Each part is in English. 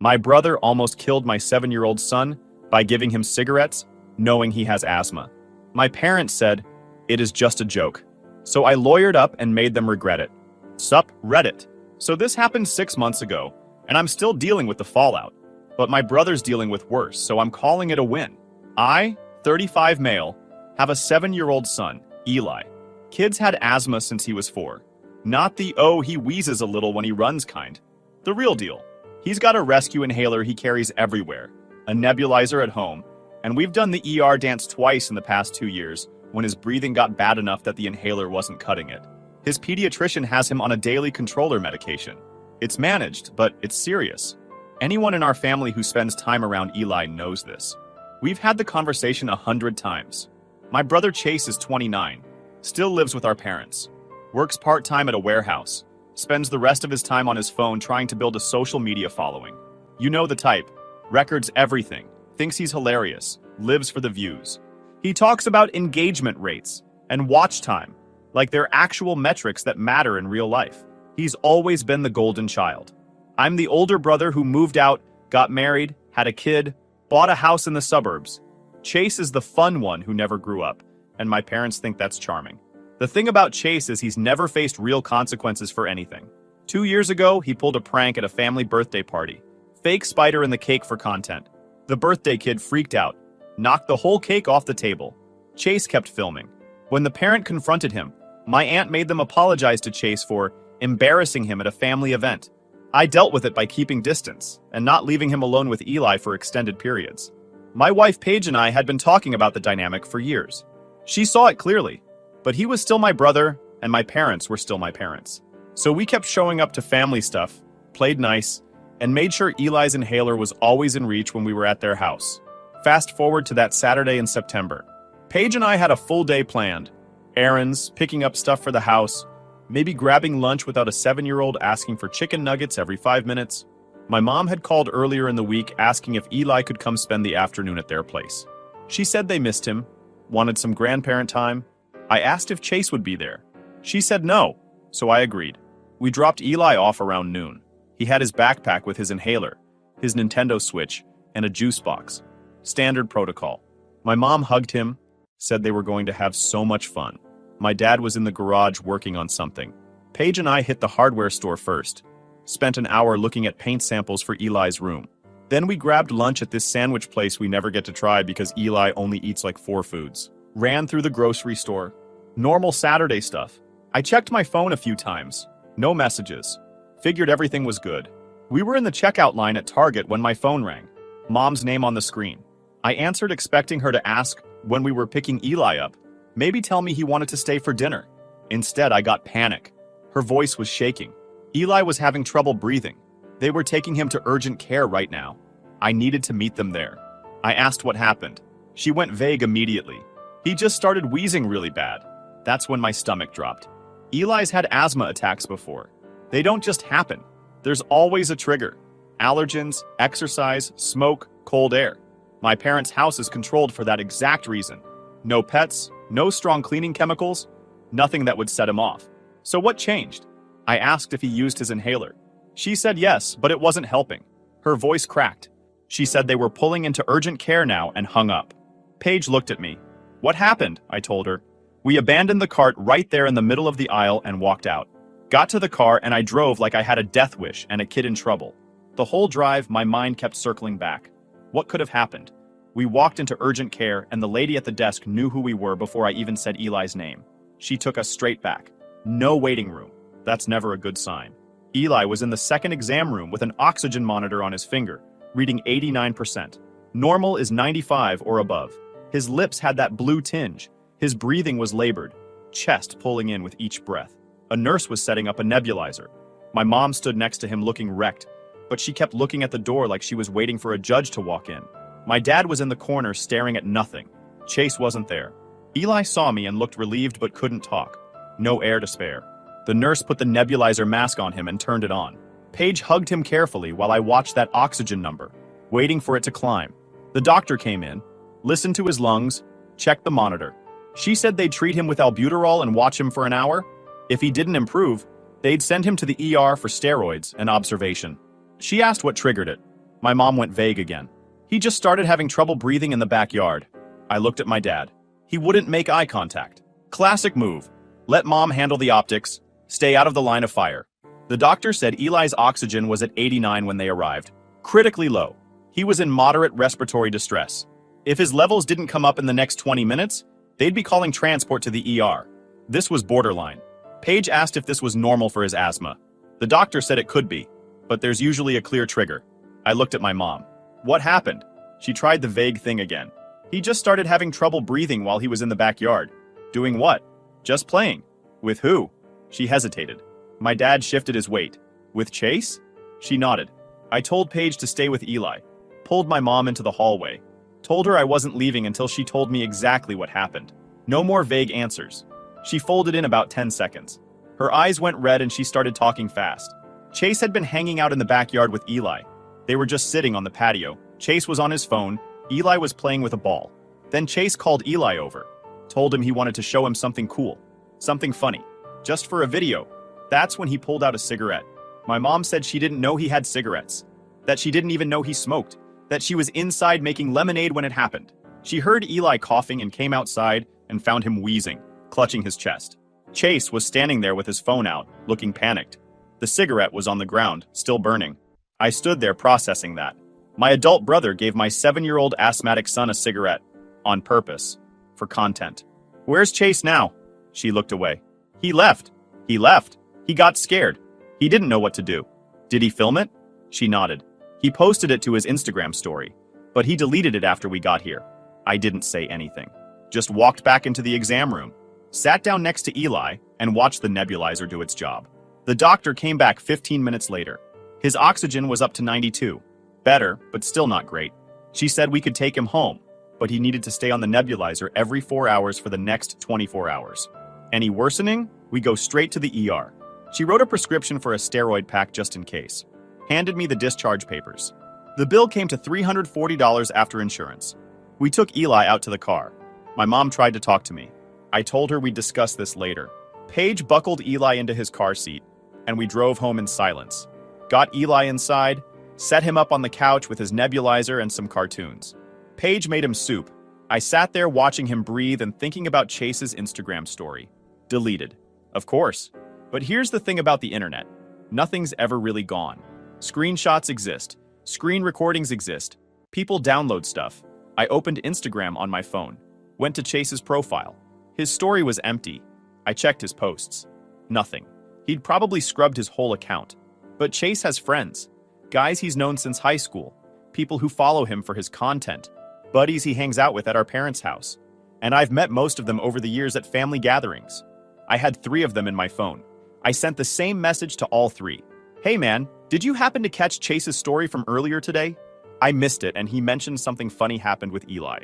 My brother almost killed my 7-year-old son by giving him cigarettes, knowing he has asthma. My parents said, it is just a joke. So I lawyered up and made them regret it. Sup, Reddit. So this happened 6 months ago, and I'm still dealing with the fallout. But my brother's dealing with worse, so I'm calling it a win. I, 35 male, have a 7-year-old son, Eli. Kid's had asthma since he was 4. Not the, oh, he wheezes a little when he runs kind. The real deal. He's got a rescue inhaler he carries everywhere, a nebulizer at home, and we've done the ER dance twice in the past 2 years when his breathing got bad enough that the inhaler wasn't cutting it. His pediatrician has him on a daily controller medication. It's managed, but it's serious. Anyone in our family who spends time around Eli knows this. We've had the conversation 100 times. My brother Chase is 29, still lives with our parents, works part-time at a warehouse, spends the rest of his time on his phone trying to build a social media following. You know the type. Records everything, thinks he's hilarious, lives for the views. He talks about engagement rates and watch time, like they're actual metrics that matter in real life. He's always been the golden child. I'm the older brother who moved out, got married, had a kid, bought a house in the suburbs. Chase is the fun one who never grew up, and my parents think that's charming. The thing about Chase is he's never faced real consequences for anything. 2 years ago, he pulled a prank at a family birthday party. Fake spider in the cake for content. The birthday kid freaked out, knocked the whole cake off the table. Chase kept filming. When the parent confronted him, my aunt made them apologize to Chase for embarrassing him at a family event. I dealt with it by keeping distance and not leaving him alone with Eli for extended periods. My wife Paige and I had been talking about the dynamic for years. She saw it clearly. But he was still my brother, and my parents were still my parents. So we kept showing up to family stuff, played nice, and made sure Eli's inhaler was always in reach when we were at their house. Fast forward to that Saturday in September. Paige and I had a full day planned. Errands, picking up stuff for the house, maybe grabbing lunch without a 7-year-old asking for chicken nuggets every 5 minutes. My mom had called earlier in the week asking if Eli could come spend the afternoon at their place. She said they missed him, wanted some grandparent time. I asked if Chase would be there. She said no, so I agreed. We dropped Eli off around noon. He had his backpack with his inhaler, his Nintendo Switch, and a juice box. Standard protocol. My mom hugged him, said they were going to have so much fun. My dad was in the garage working on something. Paige and I hit the hardware store first. Spent an hour looking at paint samples for Eli's room. Then we grabbed lunch at this sandwich place we never get to try because Eli only eats like 4 foods. Ran through the grocery store. Normal Saturday stuff. I checked my phone a few times. No messages. Figured everything was good. We were in the checkout line at Target when my phone rang. Mom's name on the screen. I answered expecting her to ask when we were picking Eli up. Maybe tell me he wanted to stay for dinner. Instead, I got panic. Her voice was shaking. Eli was having trouble breathing. They were taking him to urgent care right now. I needed to meet them there. I asked what happened. She went vague immediately. He just started wheezing really bad. That's when my stomach dropped. Eli's had asthma attacks before. They don't just happen. There's always a trigger. Allergens, exercise, smoke, cold air. My parents' house is controlled for that exact reason. No pets, no strong cleaning chemicals, nothing that would set him off. So what changed? I asked if he used his inhaler. She said yes, but it wasn't helping. Her voice cracked. She said they were pulling into urgent care now and hung up. Paige looked at me. What happened? I told her. We abandoned the cart right there in the middle of the aisle and walked out. Got to the car and I drove like I had a death wish and a kid in trouble. The whole drive, my mind kept circling back. What could have happened? We walked into urgent care and the lady at the desk knew who we were before I even said Eli's name. She took us straight back. No waiting room. That's never a good sign. Eli was in the second exam room with an oxygen monitor on his finger, reading 89%. Normal is 95 or above. His lips had that blue tinge. His breathing was labored, chest pulling in with each breath. A nurse was setting up a nebulizer. My mom stood next to him looking wrecked, but she kept looking at the door like she was waiting for a judge to walk in. My dad was in the corner staring at nothing. Chase wasn't there. Eli saw me and looked relieved but couldn't talk. No air to spare. The nurse put the nebulizer mask on him and turned it on. Paige hugged him carefully while I watched that oxygen number, waiting for it to climb. The doctor came in, listened to his lungs, checked the monitor. She said they'd treat him with albuterol and watch him for an hour. If he didn't improve, they'd send him to the ER for steroids and observation. She asked what triggered it. My mom went vague again. He just started having trouble breathing in the backyard. I looked at my dad. He wouldn't make eye contact. Classic move. Let mom handle the optics. Stay out of the line of fire. The doctor said Eli's oxygen was at 89 when they arrived. Critically low. He was in moderate respiratory distress. If his levels didn't come up in the next 20 minutes, they'd be calling transport to the ER. This was borderline. Paige asked if this was normal for his asthma. The doctor said it could be, but there's usually a clear trigger. I looked at my mom. What happened? She tried the vague thing again. He just started having trouble breathing while he was in the backyard. Doing what? Just playing. With who? She hesitated. My dad shifted his weight. With Chase? She nodded. I told Paige to stay with Eli. Pulled my mom into the hallway. Told her I wasn't leaving until she told me exactly what happened. No more vague answers. She folded in about 10 seconds. Her eyes went red and she started talking fast. Chase had been hanging out in the backyard with Eli. They were just sitting on the patio. Chase was on his phone. Eli was playing with a ball. Then Chase called Eli over. Told him he wanted to show him something cool. Something funny. Just for a video. That's when he pulled out a cigarette. My mom said she didn't know he had cigarettes. That she didn't even know he smoked. That she was inside making lemonade when it happened. She heard Eli coughing and came outside and found him wheezing, clutching his chest. Chase was standing there with his phone out, looking panicked. The cigarette was on the ground, still burning. I stood there processing that. My adult brother gave my 7-year-old asthmatic son a cigarette. On purpose. For content. Where's Chase now? She looked away. He left. He left. He got scared. He didn't know what to do. Did he film it? She nodded. He posted it to his Instagram story, but he deleted it after we got here. I didn't say anything. Just walked back into the exam room, sat down next to Eli, and watched the nebulizer do its job. The doctor came back 15 minutes later. His oxygen was up to 92. Better, but still not great. She said we could take him home, but he needed to stay on the nebulizer every 4 hours for the next 24 hours. Any worsening? We go straight to the ER. She wrote a prescription for a steroid pack just in case. Handed me the discharge papers. The bill came to $340 after insurance. We took Eli out to the car. My mom tried to talk to me. I told her we'd discuss this later. Paige buckled Eli into his car seat, and we drove home in silence. Got Eli inside, set him up on the couch with his nebulizer and some cartoons. Paige made him soup. I sat there watching him breathe and thinking about Chase's Instagram story. Deleted. Of course. But here's the thing about the internet. Nothing's ever really gone. Screenshots exist. Screen recordings exist. People download stuff. I opened Instagram on my phone. Went to Chase's profile. His story was empty. I checked his posts. Nothing. He'd probably scrubbed his whole account. But Chase has friends. Guys he's known since high school. People who follow him for his content. Buddies he hangs out with at our parents' house. And I've met most of them over the years at family gatherings. I had 3 of them in my phone. I sent the same message to all 3. Hey man, did you happen to catch Chase's story from earlier today? I missed it and he mentioned something funny happened with Eli.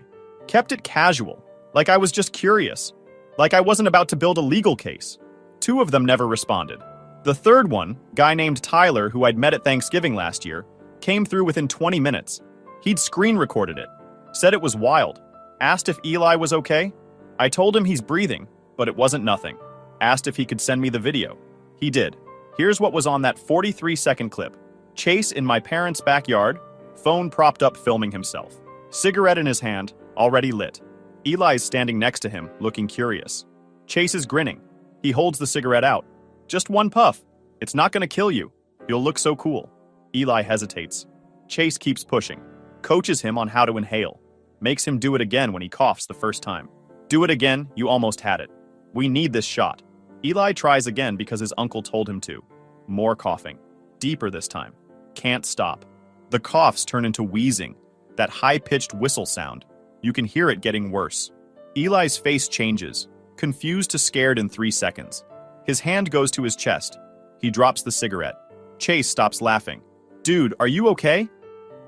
Kept it casual, like I was just curious. Like I wasn't about to build a legal case. 2 of them never responded. The 3rd one, guy named Tyler who I'd met at Thanksgiving last year, came through within 20 minutes. He'd screen recorded it. Said it was wild. Asked if Eli was okay. I told him he's breathing, but it wasn't nothing. Asked if he could send me the video. He did. Here's what was on that 43-second clip. Chase in my parents' backyard, phone propped up filming himself. Cigarette in his hand, already lit. Eli's standing next to him, looking curious. Chase is grinning. He holds the cigarette out. Just one puff. It's not gonna kill you. You'll look so cool. Eli hesitates. Chase keeps pushing. Coaches him on how to inhale. Makes him do it again when he coughs the first time. Do it again, you almost had it. We need this shot. Eli tries again because his uncle told him to. More coughing. Deeper this time. Can't stop. The coughs turn into wheezing. That high-pitched whistle sound. You can hear it getting worse. Eli's face changes. Confused to scared in 3 seconds. His hand goes to his chest. He drops the cigarette. Chase stops laughing. Dude, are you okay?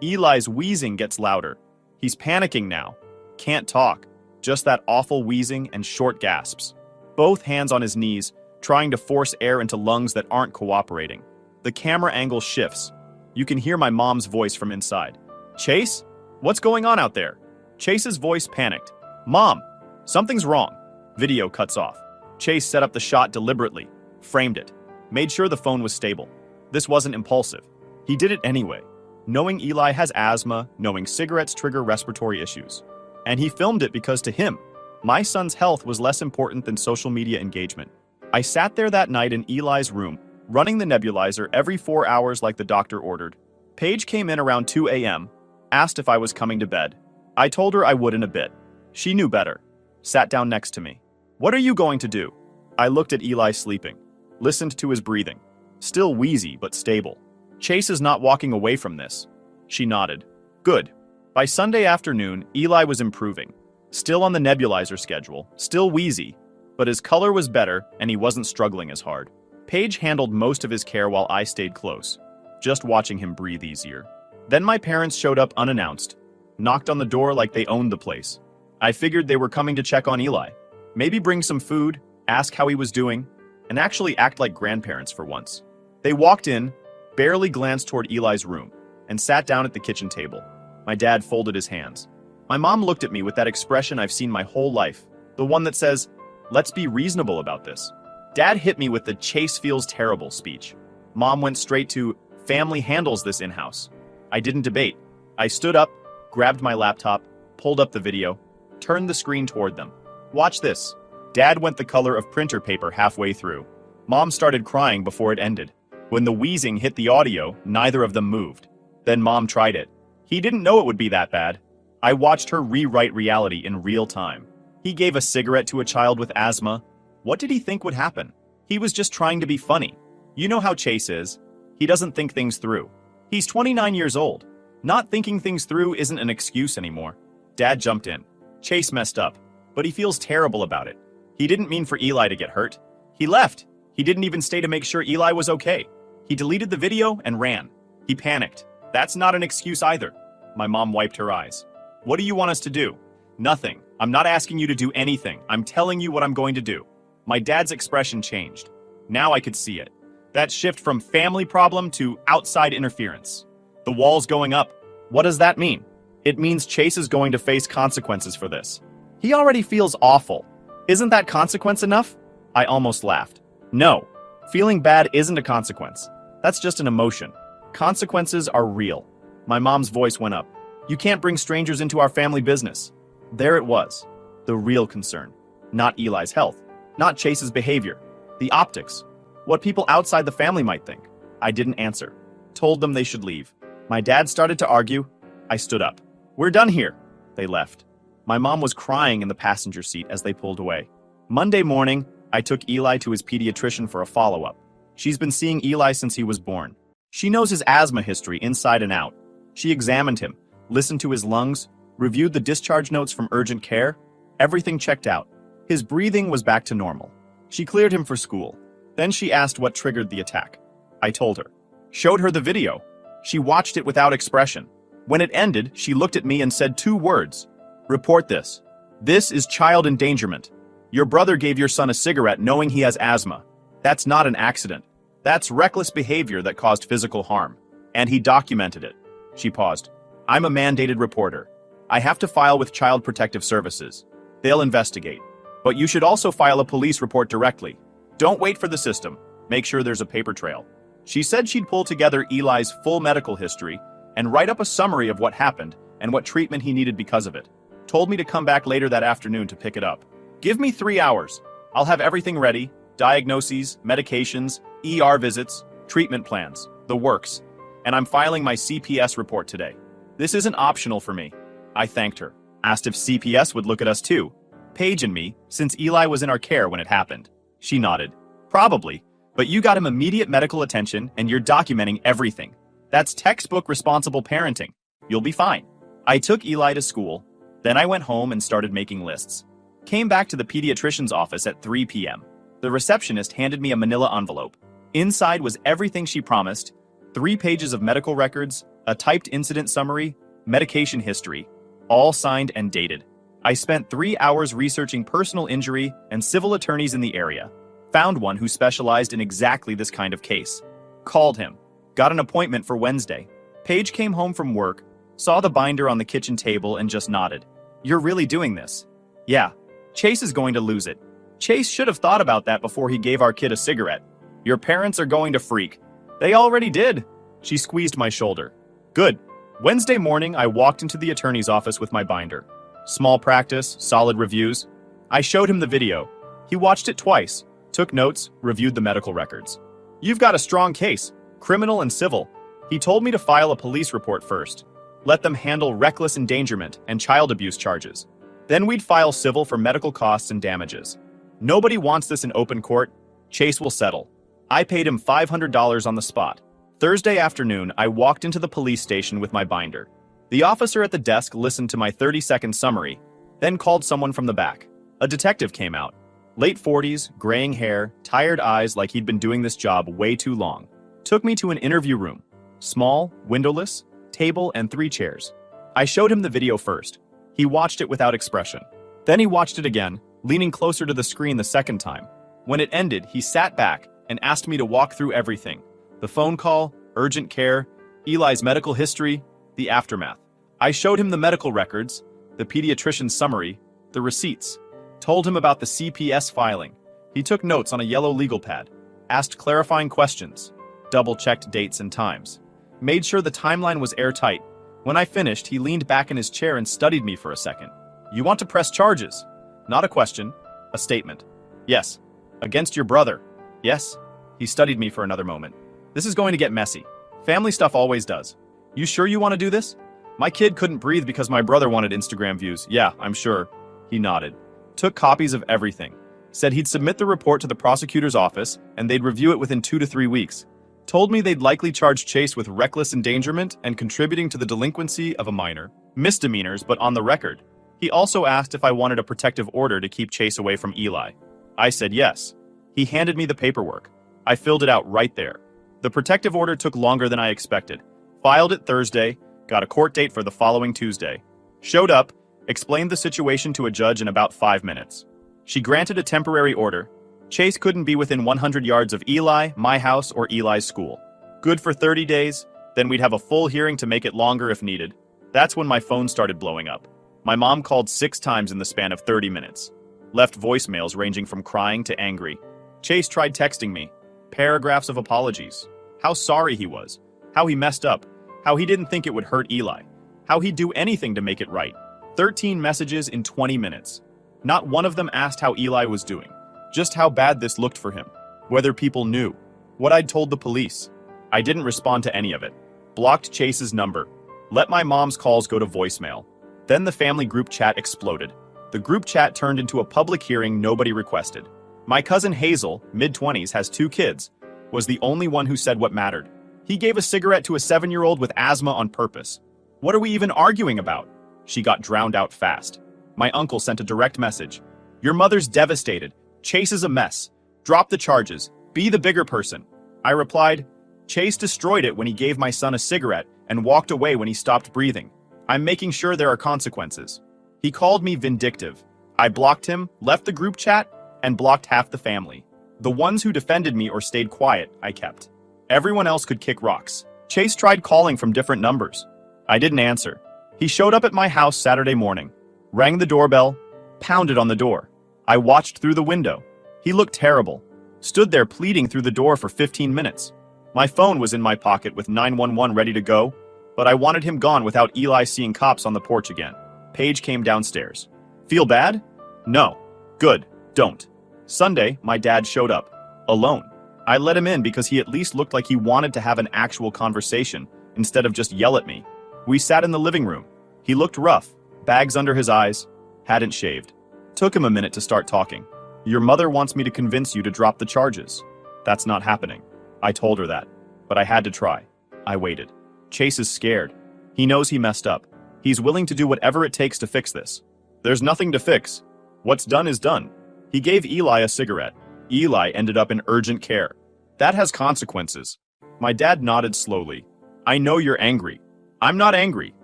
Eli's wheezing gets louder. He's panicking now. Can't talk. Just that awful wheezing and short gasps. Both hands on his knees, trying to force air into lungs that aren't cooperating. The camera angle shifts. You can hear my mom's voice from inside. Chase? What's going on out there? Chase's voice panicked. Mom, something's wrong. Video cuts off. Chase set up the shot deliberately, framed it, made sure the phone was stable. This wasn't impulsive. He did it anyway. knowing Eli has asthma, knowing cigarettes trigger respiratory issues. And he filmed it because to him, my son's health was less important than social media engagement. I sat there that night in Eli's room, running the nebulizer every 4 hours like the doctor ordered. Paige came in around 2 a.m., asked if I was coming to bed. I told her I would in a bit. She knew better. Sat down next to me. What are you going to do? I looked at Eli sleeping, listened to his breathing. Still wheezy, but stable. Chase is not walking away from this. She nodded. Good. By Sunday afternoon, Eli was improving. Still on the nebulizer schedule, still wheezy, but his color was better and he wasn't struggling as hard. Paige handled most of his care while I stayed close, just watching him breathe easier. Then my parents showed up unannounced, knocked on the door like they owned the place. I figured they were coming to check on Eli, maybe bring some food, ask how he was doing, and actually act like grandparents for once. They walked in, barely glanced toward Eli's room, and sat down at the kitchen table. My dad folded his hands. My mom looked at me with that expression I've seen my whole life, the one that says, let's be reasonable about this. Dad hit me with the Chase feels terrible speech. Mom went straight to, family handles this in-house. I didn't debate. I stood up, grabbed my laptop, pulled up the video, turned the screen toward them. Watch this. Dad went the color of printer paper halfway through. Mom started crying before it ended. When the wheezing hit the audio, neither of them moved. Then Mom tried it. He didn't know it would be that bad. I watched her rewrite reality in real time. He gave a cigarette to a child with asthma. What did he think would happen? He was just trying to be funny. You know how Chase is. He doesn't think things through. He's 29 years old. Not thinking things through isn't an excuse anymore. Dad jumped in. Chase messed up, but he feels terrible about it. He didn't mean for Eli to get hurt. He left. He didn't even stay to make sure Eli was okay. He deleted the video and ran. He panicked. That's not an excuse either. My mom wiped her eyes. What do you want us to do? Nothing. I'm not asking you to do anything. I'm telling you what I'm going to do. My dad's expression changed. Now I could see it. That shift from family problem to outside interference. The wall's going up. What does that mean? It means Chase is going to face consequences for this. He already feels awful. Isn't that consequence enough? I almost laughed. No. Feeling bad isn't a consequence. That's just an emotion. Consequences are real. My mom's voice went up. You can't bring strangers into our family business. There it was. The real concern. Not Eli's health. Not Chase's behavior. The optics. What people outside the family might think. I didn't answer. Told them they should leave. My dad started to argue. I stood up. We're done here. They left. My mom was crying in the passenger seat as they pulled away. Monday morning, I took Eli to his pediatrician for a follow-up. She's been seeing Eli since he was born. She knows his asthma history inside and out. She examined him, listened to his lungs, reviewed the discharge notes from urgent care. Everything checked out. His breathing was back to normal. She cleared him for school. Then she asked what triggered the attack. I told her. Showed her the video. She watched it without expression. When it ended, she looked at me and said 2 words. Report this. This is child endangerment. Your brother gave your son a cigarette knowing he has asthma. That's not an accident. That's reckless behavior that caused physical harm. And he documented it. She paused. I'm a mandated reporter. I have to file with Child Protective Services. They'll investigate. But you should also file a police report directly. Don't wait for the system. Make sure there's a paper trail. She said she'd pull together Eli's full medical history and write up a summary of what happened and what treatment he needed because of it. Told me to come back later that afternoon to pick it up. Give me 3 hours. I'll have everything ready. Diagnoses, medications, ER visits, treatment plans, the works. And I'm filing my CPS report today. This isn't optional for me. I thanked her. Asked if CPS would look at us too. Paige and me, since Eli was in our care when it happened. She nodded. Probably. But you got him immediate medical attention and you're documenting everything. That's textbook responsible parenting. You'll be fine. I took Eli to school. Then I went home and started making lists. Came back to the pediatrician's office at 3 p.m. The receptionist handed me a manila envelope. Inside was everything she promised. 3 pages of medical records, a typed incident summary, medication history, all signed and dated. I spent 3 hours researching personal injury and civil attorneys in the area. Found one who specialized in exactly this kind of case. Called him. Got an appointment for Wednesday. Paige came home from work, saw the binder on the kitchen table and just nodded. You're really doing this? Yeah. Chase is going to lose it. Chase should have thought about that before he gave our kid a cigarette. Your parents are going to freak. They already did. She squeezed my shoulder. Good. Wednesday morning, I walked into the attorney's office with my binder. Small practice, solid reviews. I showed him the video. He watched it twice, took notes, reviewed the medical records. You've got a strong case, criminal and civil. He told me to file a police report first. Let them handle reckless endangerment and child abuse charges. Then we'd file civil for medical costs and damages. Nobody wants this in open court. Chase will settle. I paid him $500 on the spot. Thursday afternoon, I walked into the police station with my binder. The officer at the desk listened to my 30-second summary, then called someone from the back. A detective came out. Late 40s, graying hair, tired eyes like he'd been doing this job way too long. Took me to an interview room. Small, windowless, table and 3 chairs. I showed him the video first. He watched it without expression. Then he watched it again, leaning closer to the screen the second time. When it ended, he sat back and asked me to walk through everything. The phone call, urgent care, Eli's medical history, the aftermath. I showed him the medical records, the pediatrician's summary, the receipts. Told him about the CPS filing. He took notes on a yellow legal pad, asked clarifying questions, double-checked dates and times. Made sure the timeline was airtight. When I finished, he leaned back in his chair and studied me for a second. You want to press charges? Not a question, a statement. Yes. Against your brother? Yes. He studied me for another moment. This is going to get messy. Family stuff always does. You sure you want to do this? My kid couldn't breathe because my brother wanted Instagram views. Yeah, I'm sure. He nodded. Took copies of everything. Said he'd submit the report to the prosecutor's office and they'd review it within 2 to 3 weeks. Told me they'd likely charge Chase with reckless endangerment and contributing to the delinquency of a minor. Misdemeanors, but on the record. He also asked if I wanted a protective order to keep Chase away from Eli. I said yes. He handed me the paperwork. I filled it out right there. The protective order took longer than I expected. Filed it Thursday, got a court date for the following Tuesday. Showed up, explained the situation to a judge in about 5 minutes. She granted a temporary order. Chase couldn't be within 100 yards of Eli, my house, or Eli's school. Good for 30 days, then we'd have a full hearing to make it longer if needed. That's when my phone started blowing up. My mom called 6 times in the span of 30 minutes. Left voicemails ranging from crying to angry. Chase tried texting me. Paragraphs of apologies. How sorry he was. How he messed up. How he didn't think it would hurt Eli. How he'd do anything to make it right. 13 messages in 20 minutes. Not one of them asked how Eli was doing. Just how bad this looked for him. Whether people knew. What I'd told the police. I didn't respond to any of it. Blocked Chase's number. Let my mom's calls go to voicemail. Then the family group chat exploded. The group chat turned into a public hearing nobody requested. My cousin Hazel, mid-20s, has 2 kids, was the only one who said what mattered. He gave a cigarette to a 7-year-old with asthma on purpose. What are we even arguing about? She got drowned out fast. My uncle sent a direct message. Your mother's devastated. Chase is a mess. Drop the charges. Be the bigger person. I replied, Chase destroyed it when he gave my son a cigarette and walked away when he stopped breathing. I'm making sure there are consequences. He called me vindictive. I blocked him, left the group chat, and blocked half the family. The ones who defended me or stayed quiet, I kept. Everyone else could kick rocks. Chase tried calling from different numbers. I didn't answer. He showed up at my house Saturday morning, rang the doorbell, pounded on the door. I watched through the window. He looked terrible. Stood there pleading through the door for 15 minutes. My phone was in my pocket with 911 ready to go, but I wanted him gone without Eli seeing cops on the porch again. Paige came downstairs. Feel bad? No. Good. Don't. Sunday, my dad showed up. Alone. I let him in because he at least looked like he wanted to have an actual conversation instead of just yell at me. We sat in the living room. He looked rough, bags under his eyes, hadn't shaved. Took him a minute to start talking. Your mother wants me to convince you to drop the charges. That's not happening. I told her that, but I had to try. I waited. Chase is scared. He knows he messed up. He's willing to do whatever it takes to fix this. There's nothing to fix. What's done is done. He gave Eli a cigarette. Eli ended up in urgent care. That has consequences. My dad nodded slowly. I know you're angry. I'm not angry.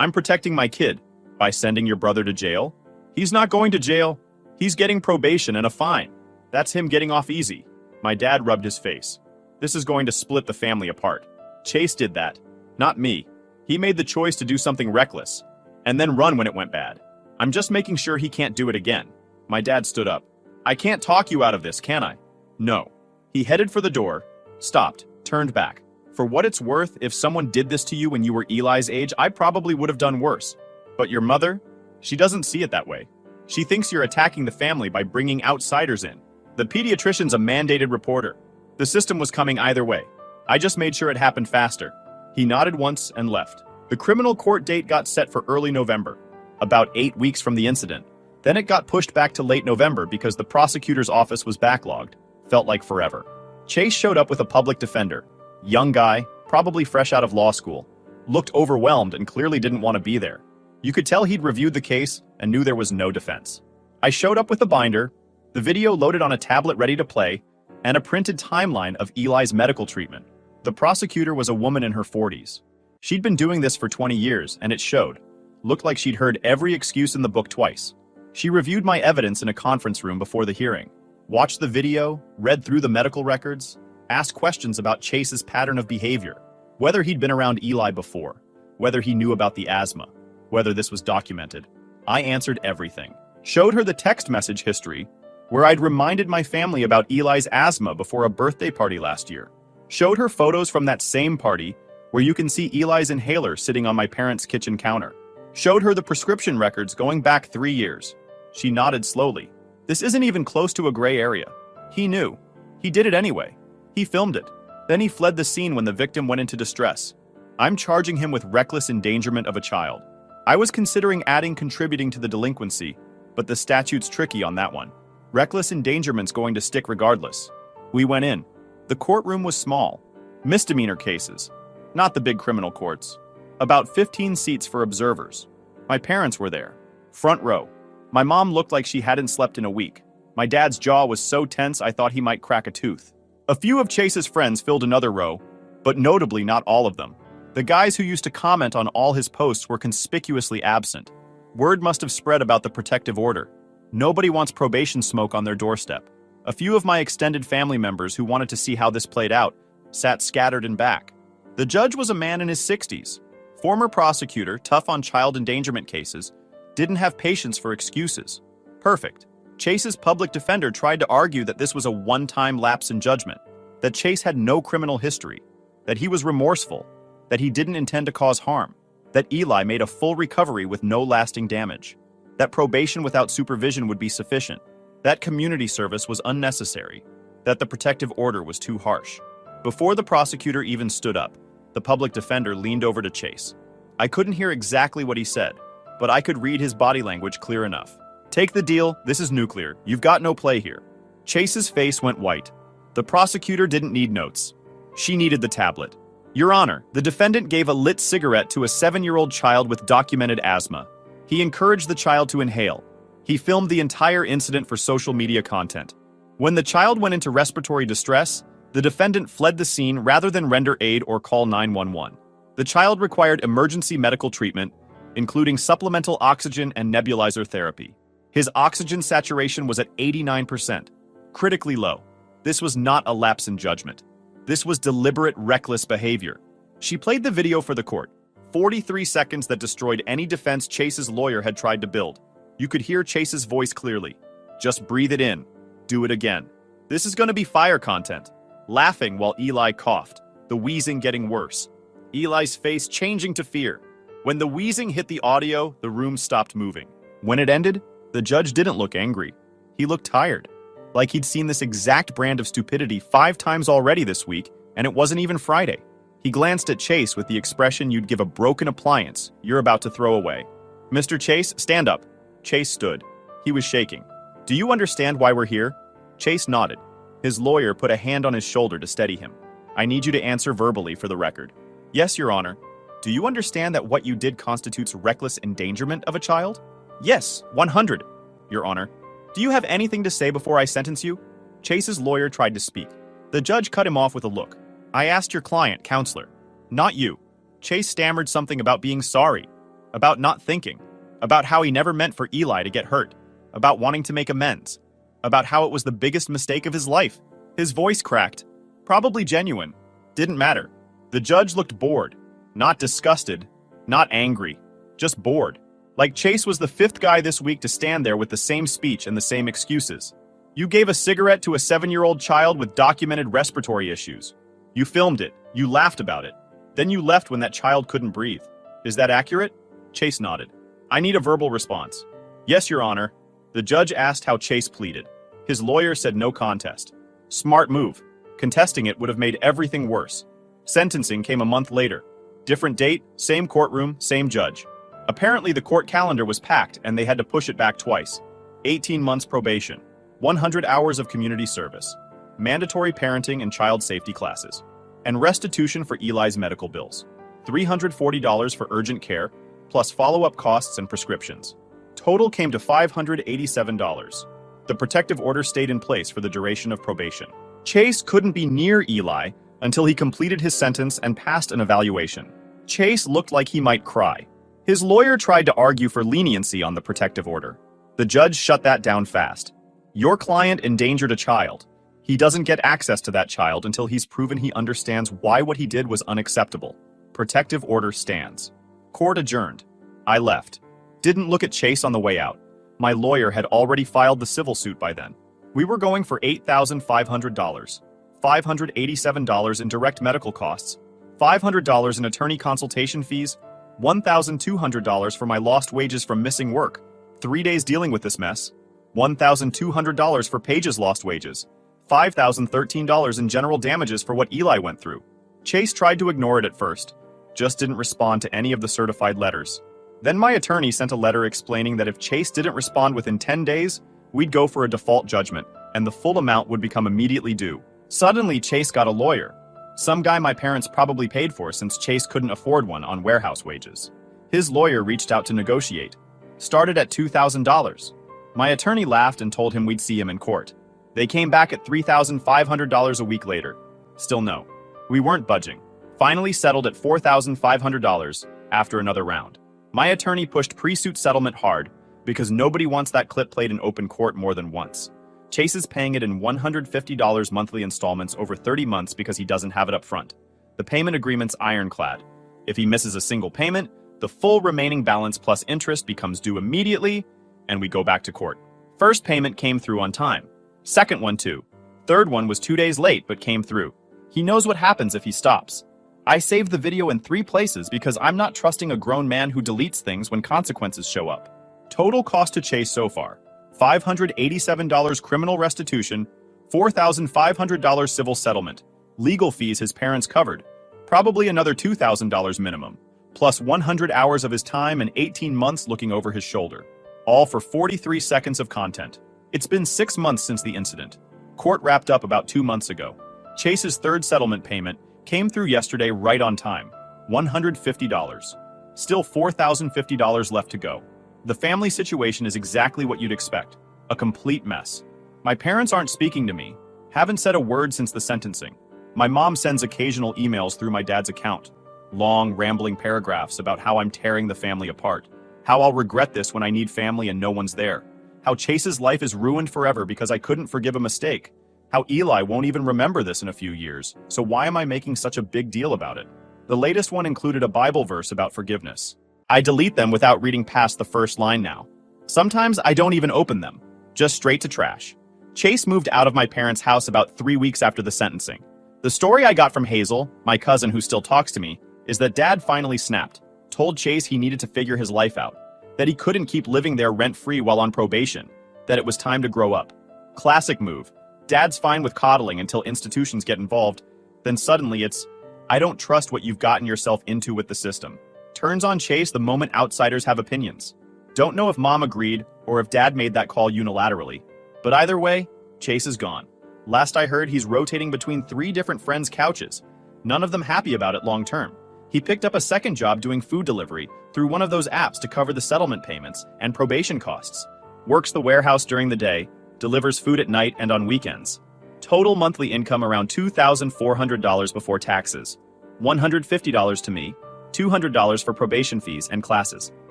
I'm protecting my kid. By sending your brother to jail? He's not going to jail. He's getting probation and a fine. That's him getting off easy. My dad rubbed his face. This is going to split the family apart. Chase did that. Not me. He made the choice to do something reckless. And then run when it went bad. I'm just making sure he can't do it again. My dad stood up. I can't talk you out of this, can I? No. He headed for the door, stopped, turned back. For what it's worth, if someone did this to you when you were Eli's age, I probably would have done worse. But your mother? She doesn't see it that way. She thinks you're attacking the family by bringing outsiders in. The pediatrician's a mandated reporter. The system was coming either way. I just made sure it happened faster. He nodded once and left. The criminal court date got set for early November, about 8 weeks from the incident. Then it got pushed back to late November because the prosecutor's office was backlogged. Felt like forever. Chase showed up with a public defender. Young guy, probably fresh out of law school. Looked overwhelmed and clearly didn't want to be there. You could tell he'd reviewed the case and knew there was no defense. I showed up with a binder, the video loaded on a tablet ready to play, and a printed timeline of Eli's medical treatment. The prosecutor was a woman in her 40s. She'd been doing this for 20 years, and it showed. Looked like she'd heard every excuse in the book twice. She reviewed my evidence in a conference room before the hearing, watched the video, read through the medical records, asked questions about Chase's pattern of behavior, whether he'd been around Eli before, whether he knew about the asthma, whether this was documented. I answered everything. Showed her the text message history, where I'd reminded my family about Eli's asthma before a birthday party last year. Showed her photos from that same party, where you can see Eli's inhaler sitting on my parents' kitchen counter. Showed her the prescription records going back 3 years. She nodded slowly. This isn't even close to a gray area. He knew. He did it anyway. He filmed it. Then he fled the scene when the victim went into distress. I'm charging him with reckless endangerment of a child. I was considering adding contributing to the delinquency, but the statute's tricky on that one. Reckless endangerment's going to stick regardless. We went in. The courtroom was small. Misdemeanor cases. Not the big criminal courts. About 15 seats for observers. My parents were there. Front row. My mom looked like she hadn't slept in a week. My dad's jaw was so tense I thought he might crack a tooth. A few of Chase's friends filled another row, but notably not all of them. The guys who used to comment on all his posts were conspicuously absent. Word must have spread about the protective order. Nobody wants probation smoke on their doorstep. A few of my extended family members who wanted to see how this played out sat scattered in back. The judge was a man in his 60s. Former prosecutor, tough on child endangerment cases, didn't have patience for excuses. Perfect. Chase's public defender tried to argue that this was a one-time lapse in judgment, that Chase had no criminal history, that he was remorseful, that he didn't intend to cause harm, that Eli made a full recovery with no lasting damage, that probation without supervision would be sufficient, that community service was unnecessary, that the protective order was too harsh. Before the prosecutor even stood up, the public defender leaned over to Chase. I couldn't hear exactly what he said, but I could read his body language clear enough. Take the deal, this is nuclear, you've got no play here. Chase's face went white. The prosecutor didn't need notes. She needed the tablet. Your Honor, the defendant gave a lit cigarette to a 7-year-old child with documented asthma. He encouraged the child to inhale. He filmed the entire incident for social media content. When the child went into respiratory distress, the defendant fled the scene rather than render aid or call 911. The child required emergency medical treatment, including supplemental oxygen and nebulizer therapy. His oxygen saturation was at 89%, critically low. This was not a lapse in judgment. This was deliberate, reckless behavior. She played the video for the court, 43 seconds that destroyed any defense Chase's lawyer had tried to build. You could hear Chase's voice clearly. Just breathe it in. Do it again. This is going to be fire content. Laughing while Eli coughed, the wheezing getting worse. Eli's face changing to fear. When the wheezing hit the audio, the room stopped moving. When it ended, the judge didn't look angry. He looked tired, like he'd seen this exact brand of stupidity 5 times already this week, and it wasn't even Friday. He glanced at Chase with the expression you'd give a broken appliance you're about to throw away. Mr. Chase, stand up. Chase stood. He was shaking. Do you understand why we're here? Chase nodded. His lawyer put a hand on his shoulder to steady him. I need you to answer verbally for the record. Yes, Your Honor. Do you understand that what you did constitutes reckless endangerment of a child? Yes, 100, Your Honor. Do you have anything to say before I sentence you? Chase's lawyer tried to speak. The judge cut him off with a look. I asked your client, counselor, not you. Chase stammered something about being sorry, about not thinking, about how he never meant for Eli to get hurt, about wanting to make amends, about how it was the biggest mistake of his life. His voice cracked. Probably genuine. Didn't matter. The judge looked bored. Not disgusted. Not angry. Just bored. Like Chase was the 5th guy this week to stand there with the same speech and the same excuses. You gave a cigarette to a 7-year-old child with documented respiratory issues. You filmed it. You laughed about it. Then you left when that child couldn't breathe. Is that accurate? Chase nodded. I need a verbal response. Yes, Your Honor. The judge asked how Chase pleaded. His lawyer said no contest. Smart move. Contesting it would have made everything worse. Sentencing came a month later. Different date, same courtroom, same judge. Apparently the court calendar was packed and they had to push it back twice. 18 months probation. 100 hours of community service. Mandatory parenting and child safety classes. And restitution for Eli's medical bills. $340 for urgent care, plus follow-up costs and prescriptions. Total came to $587. The protective order stayed in place for the duration of probation. Chase couldn't be near Eli until he completed his sentence and passed an evaluation. Chase looked like he might cry. His lawyer tried to argue for leniency on the protective order. The judge shut that down fast. Your client endangered a child. He doesn't get access to that child until he's proven he understands why what he did was unacceptable. Protective order stands. Court adjourned. I left. Didn't look at Chase on the way out. My lawyer had already filed the civil suit by then. We were going for $8,500. $587 in direct medical costs. $500 in attorney consultation fees. $1,200 for my lost wages from missing work. 3 days dealing with this mess. $1,200 for Paige's lost wages. $5,013 in general damages for what Eli went through. Chase tried to ignore it at first. Just didn't respond to any of the certified letters. Then my attorney sent a letter explaining that if Chase didn't respond within 10 days, we'd go for a default judgment, and the full amount would become immediately due. Suddenly, Chase got a lawyer. Some guy my parents probably paid for since Chase couldn't afford one on warehouse wages. His lawyer reached out to negotiate. Started at $2,000. My attorney laughed and told him we'd see him in court. They came back at $3,500 a week later. Still no. We weren't budging. Finally settled at $4,500 after another round. My attorney pushed pre-suit settlement hard because nobody wants that clip played in open court more than once. Chase is paying it in $150 monthly installments over 30 months because he doesn't have it up front. The payment agreement's ironclad. If he misses a single payment, the full remaining balance plus interest becomes due immediately, and we go back to court. First payment came through on time. Second one too. Third one was 2 days late but came through. He knows what happens if he stops. I saved the video in 3 places because I'm not trusting a grown man who deletes things when consequences show up. Total cost to Chase so far: $587 criminal restitution, $4,500 civil settlement, legal fees his parents covered, probably another $2,000 minimum, plus 100 hours of his time and 18 months looking over his shoulder. All for 43 seconds of content. It's been 6 months since the incident. Court wrapped up about 2 months ago. Chase's third settlement payment came through yesterday right on time. $150. Still $4,050 left to go. The family situation is exactly what you'd expect. A complete mess. My parents aren't speaking to me. Haven't said a word since the sentencing. My mom sends occasional emails through my dad's account. Long, rambling paragraphs about how I'm tearing the family apart. How I'll regret this when I need family and no one's there. How Chase's life is ruined forever because I couldn't forgive a mistake. How Eli won't even remember this in a few years, so why am I making such a big deal about it? The latest one included a Bible verse about forgiveness. I delete them without reading past the first line now. Sometimes I don't even open them, just straight to trash. Chase moved out of my parents' house about 3 weeks after the sentencing. The story I got from Hazel, my cousin who still talks to me, is that Dad finally snapped, told Chase he needed to figure his life out, that he couldn't keep living there rent-free while on probation, that it was time to grow up. Classic move. Dad's fine with coddling until institutions get involved, then suddenly it's, I don't trust what you've gotten yourself into with the system. Turns on Chase the moment outsiders have opinions. Don't know if Mom agreed or if Dad made that call unilaterally. But either way, Chase is gone. Last I heard, he's rotating between 3 different friends' couches, none of them happy about it long term. He picked up a second job doing food delivery through one of those apps to cover the settlement payments and probation costs. Works the warehouse during the day, delivers food at night and on weekends. Total monthly income around $2,400 before taxes. $150 to me, $200 for probation fees and classes.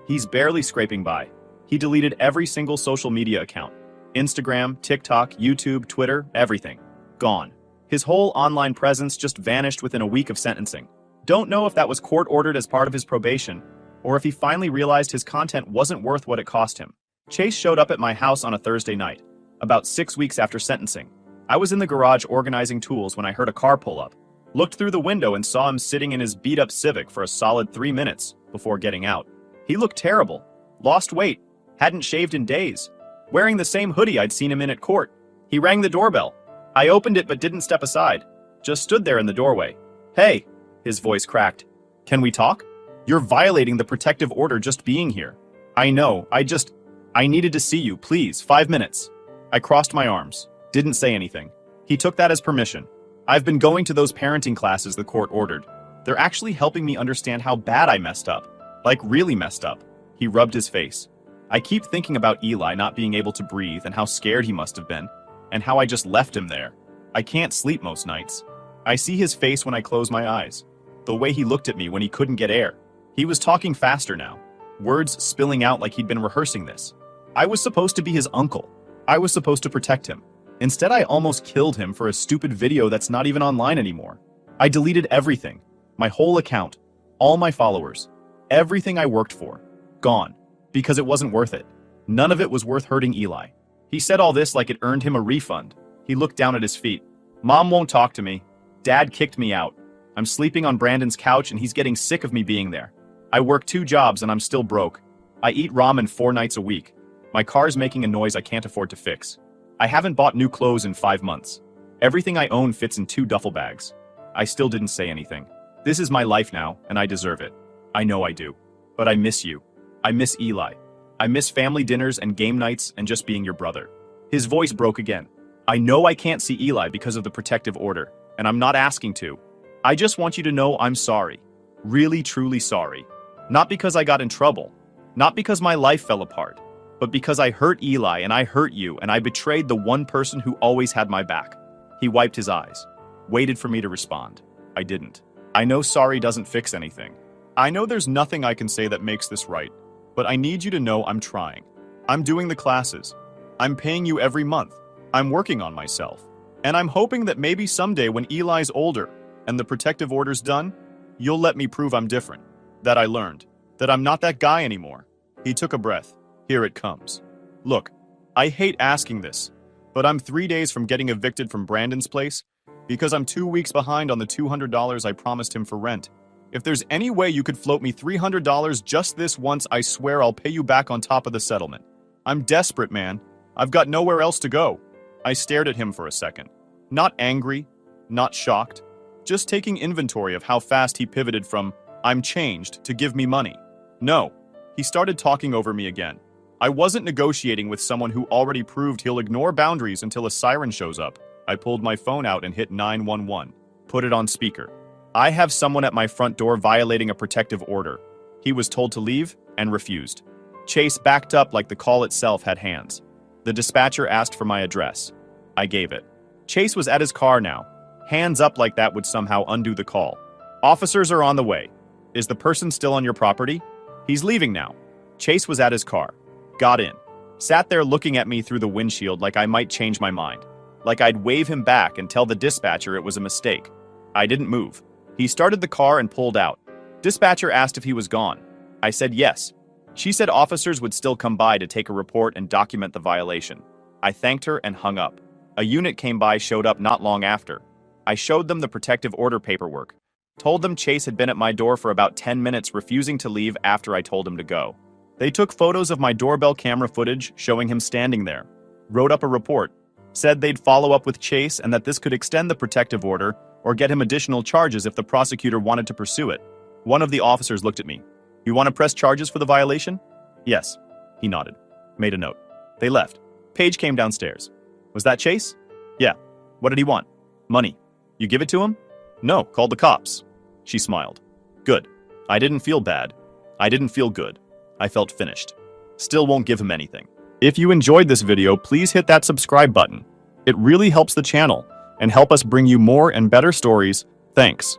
He's barely scraping by. He deleted every single social media account. Instagram, TikTok, YouTube, Twitter, everything. Gone. His whole online presence just vanished within a week of sentencing. Don't know if that was court-ordered as part of his probation, or if he finally realized his content wasn't worth what it cost him. Chase showed up at my house on a Thursday night, about 6 weeks after sentencing. I was in the garage organizing tools when I heard a car pull up. Looked through the window and saw him sitting in his beat-up Civic for a solid 3 minutes before getting out. He looked terrible. Lost weight. Hadn't shaved in days. Wearing the same hoodie I'd seen him in at court. He rang the doorbell. I opened it but didn't step aside. Just stood there in the doorway. "Hey," his voice cracked. "Can we talk? You're violating the protective order just being here." "I know, I needed to see you, please, 5 minutes." I crossed my arms. Didn't say anything. He took that as permission. I've been going to those parenting classes the court ordered. They're actually helping me understand how bad I messed up. Like really messed up. He rubbed his face. I keep thinking about Eli not being able to breathe and how scared he must have been, and how I just left him there. I can't sleep most nights. I see his face when I close my eyes. The way he looked at me when he couldn't get air. He was talking faster now. Words spilling out like he'd been rehearsing this. I was supposed to be his uncle. I was supposed to protect him. Instead, I almost killed him for a stupid video that's not even online anymore. I deleted everything. My whole account. All my followers. Everything I worked for. Gone. Because it wasn't worth it. None of it was worth hurting Eli. He said all this like it earned him a refund. He looked down at his feet. Mom won't talk to me. Dad kicked me out. I'm sleeping on Brandon's couch and he's getting sick of me being there. I work 2 jobs and I'm still broke. I eat ramen 4 nights a week. My car's making a noise I can't afford to fix. I haven't bought new clothes in 5 months. Everything I own fits in 2 duffel bags. I still didn't say anything. This is my life now, and I deserve it. I know I do. But I miss you. I miss Eli. I miss family dinners and game nights and just being your brother. His voice broke again. I know I can't see Eli because of the protective order, and I'm not asking to. I just want you to know I'm sorry. Really, truly sorry. Not because I got in trouble. Not because my life fell apart. But because I hurt Eli and I hurt you and I betrayed the one person who always had my back. He wiped his eyes. Waited for me to respond. I didn't. I know sorry doesn't fix anything. I know there's nothing I can say that makes this right. But I need you to know I'm trying. I'm doing the classes. I'm paying you every month. I'm working on myself. And I'm hoping that maybe someday when Eli's older and the protective order's done, you'll let me prove I'm different. That I learned. That I'm not that guy anymore. He took a breath. Here it comes. Look, I hate asking this, but I'm 3 days from getting evicted from Brandon's place because I'm 2 weeks behind on the $200 I promised him for rent. If there's any way you could float me $300 just this once, I swear I'll pay you back on top of the settlement. I'm desperate, man. I've got nowhere else to go. I stared at him for a second. Not angry, not shocked, just taking inventory of how fast he pivoted from, "I'm changed," to "give me money." No, he started talking over me again. I wasn't negotiating with someone who already proved he'll ignore boundaries until a siren shows up. I pulled my phone out and hit 911. Put it on speaker. I have someone at my front door violating a protective order. He was told to leave and refused. Chase backed up like the call itself had hands. The dispatcher asked for my address. I gave it. Chase was at his car now. Hands up like that would somehow undo the call. "Officers are on the way. Is the person still on your property?" "He's leaving now." Chase was at his car. Got in. Sat there looking at me through the windshield like I might change my mind. Like I'd wave him back and tell the dispatcher it was a mistake. I didn't move. He started the car and pulled out. Dispatcher asked if he was gone. I said yes. She said officers would still come by to take a report and document the violation. I thanked her and hung up. A unit came by, showed up not long after. I showed them the protective order paperwork. Told them Chase had been at my door for about 10 minutes, refusing to leave after I told him to go. They took photos of my doorbell camera footage showing him standing there. Wrote up a report. Said they'd follow up with Chase and that this could extend the protective order or get him additional charges if the prosecutor wanted to pursue it. One of the officers looked at me. "You want to press charges for the violation?" "Yes." He nodded. Made a note. They left. Paige came downstairs. "Was that Chase?" "Yeah." "What did he want?" "Money." "You give it to him?" "No, called the cops." She smiled. "Good." I didn't feel bad. I didn't feel good. I felt finished. Still won't give him anything. If you enjoyed this video, please hit that subscribe button. It really helps the channel and help us bring you more and better stories. Thanks.